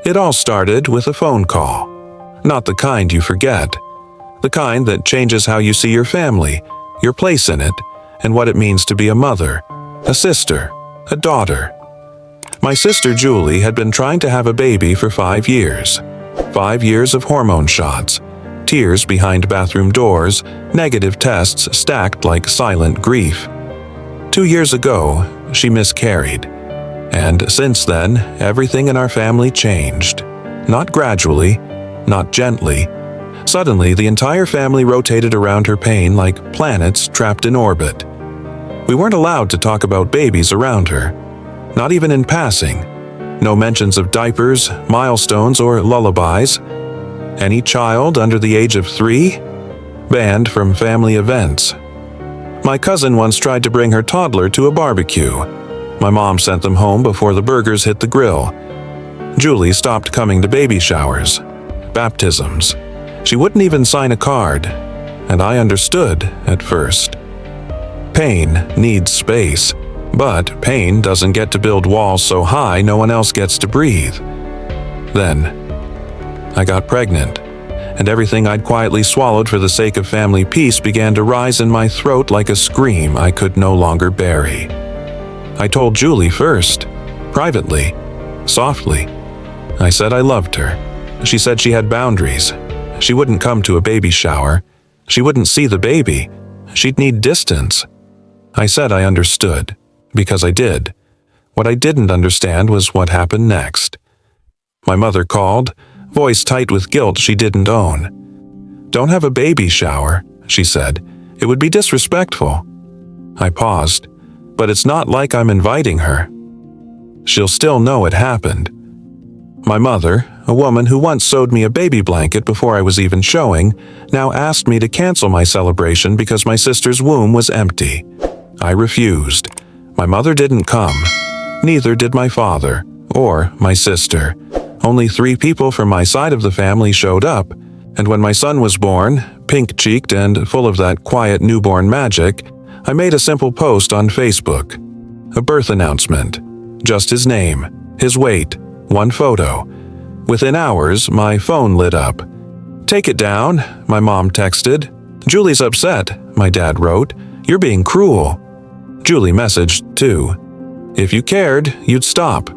It all started with a phone call. Not the kind you forget. The kind that changes how you see your family, your place in it, and what it means to be a mother, a sister, a daughter. My sister Julie had been trying to have a baby for 5 years. 5 years of hormone shots, tears behind bathroom doors, negative tests stacked like silent grief. 2 years ago, she miscarried. And since then, everything in our family changed. Not gradually, not gently. Suddenly, the entire family rotated around her pain like planets trapped in orbit. We weren't allowed to talk about babies around her, not even in passing. No mentions of diapers, milestones, or lullabies. Any child under the age of 3? Banned from family events. My cousin once tried to bring her toddler to a barbecue. My mom sent them home before the burgers hit the grill. Julie stopped coming to baby showers, baptisms. She wouldn't even sign a card, and I understood at first. Pain needs space, but pain doesn't get to build walls so high no one else gets to breathe. Then, I got pregnant, and everything I'd quietly swallowed for the sake of family peace began to rise in my throat like a scream I could no longer bury. I told Julie first, privately, softly. I said I loved her. She said she had boundaries. She wouldn't come to a baby shower. She wouldn't see the baby. She'd need distance. I said I understood, because I did. What I didn't understand was what happened next. My mother called, voice tight with guilt she didn't own. "Don't have a baby shower," she said. "It would be disrespectful." I paused. "But it's not like I'm inviting her. She'll still know it happened." My mother, a woman who once sewed me a baby blanket before I was even showing, now asked me to cancel my celebration because my sister's womb was empty. I refused. My mother didn't come. Neither did my father, or my sister. Only 3 people from my side of the family showed up, and when my son was born, pink-cheeked and full of that quiet newborn magic, I made a simple post on Facebook. A birth announcement. Just his name, his weight, 1 photo. Within hours, my phone lit up. "Take it down," my mom texted. "Julie's upset," my dad wrote. "You're being cruel." Julie messaged, too. "If you cared, you'd stop."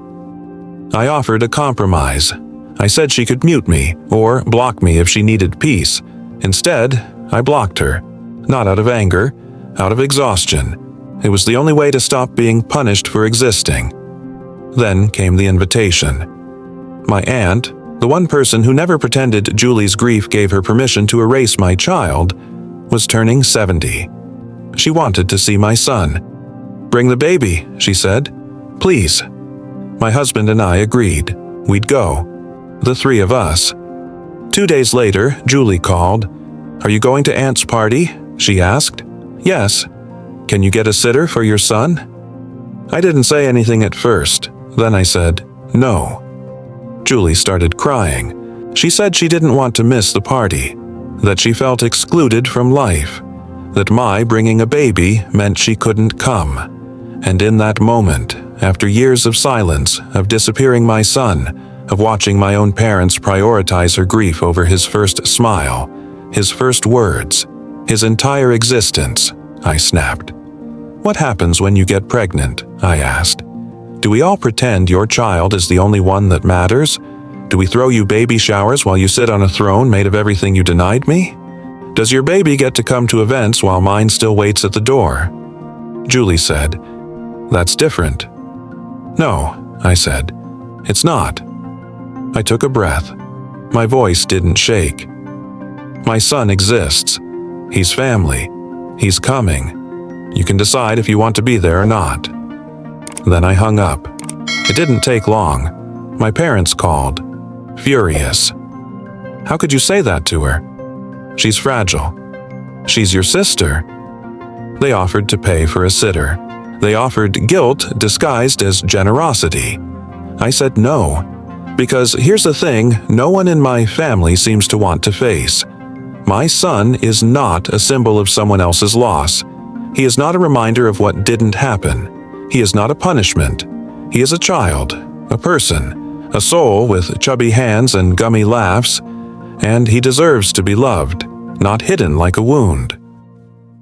I offered a compromise. I said she could mute me or block me if she needed peace. Instead, I blocked her. Not out of anger, out of exhaustion. It was the only way to stop being punished for existing. Then came the invitation. My aunt, the one person who never pretended Julie's grief gave her permission to erase my child, was turning 70. She wanted to see my son. "Bring the baby," she said. "Please." My husband and I agreed. We'd go. The 3 of us. 2 days later, Julie called. "Are you going to Aunt's party?" she asked. "Yes." "Can you get a sitter for your son?" I didn't say anything at first. Then I said, "No." Julie started crying. She said she didn't want to miss the party, that she felt excluded from life, that my bringing a baby meant she couldn't come. And in that moment, after years of silence, of disappearing my son, of watching my own parents prioritize her grief over his first smile, his first words, his entire existence, I snapped. "What happens when you get pregnant?" I asked. "Do we all pretend your child is the only one that matters? Do we throw you baby showers while you sit on a throne made of everything you denied me? Does your baby get to come to events while mine still waits at the door?" Julie said, "That's different." "No," I said, "it's not." I took a breath. My voice didn't shake. "My son exists. He's family. He's coming. You can decide if you want to be there or not." Then I hung up. It didn't take long. My parents called, furious. "How could you say that to her? She's fragile. She's your sister." They offered to pay for a sitter. They offered guilt disguised as generosity. I said no, because here's the thing no one in my family seems to want to face. My son is not a symbol of someone else's loss. He is not a reminder of what didn't happen. He is not a punishment. He is a child, a person, A soul with chubby hands and gummy laughs, and he deserves to be loved, not hidden like a wound.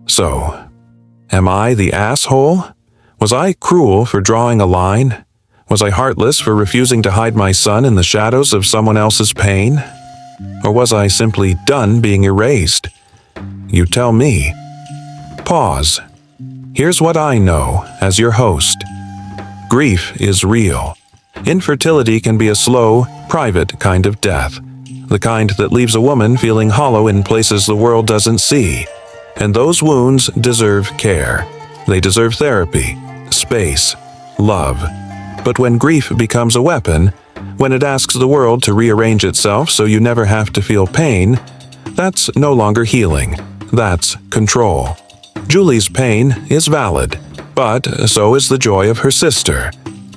So, am I the asshole? Was I cruel for drawing a line? Was I heartless for refusing to hide my son in the shadows of someone else's pain? Or was I simply done being erased? You tell me. Pause. Here's what I know as your host. Grief is real. Infertility can be a slow, private kind of death. The kind that leaves a woman feeling hollow in places the world doesn't see. And those wounds deserve care. They deserve therapy, space, love. But when grief becomes a weapon, when it asks the world to rearrange itself so you never have to feel pain, that's no longer healing. That's control. Julie's pain is valid, but so is the joy of her sister.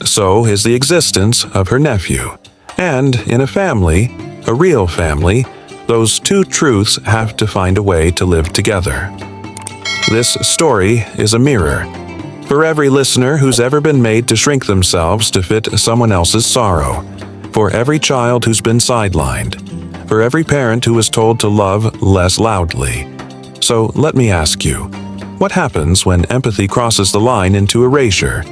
So is the existence of her nephew. And in a family, a real family, those two truths have to find a way to live together. This story is a mirror. For every listener who's ever been made to shrink themselves to fit someone else's sorrow. For every child who's been sidelined. For every parent who was told to love less loudly. So let me ask you, what happens when empathy crosses the line into erasure?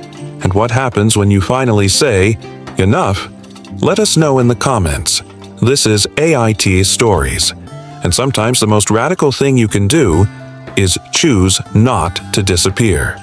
And what happens when you finally say, enough? Let us know in the comments. This is AITA Stories. And sometimes the most radical thing you can do is choose not to disappear.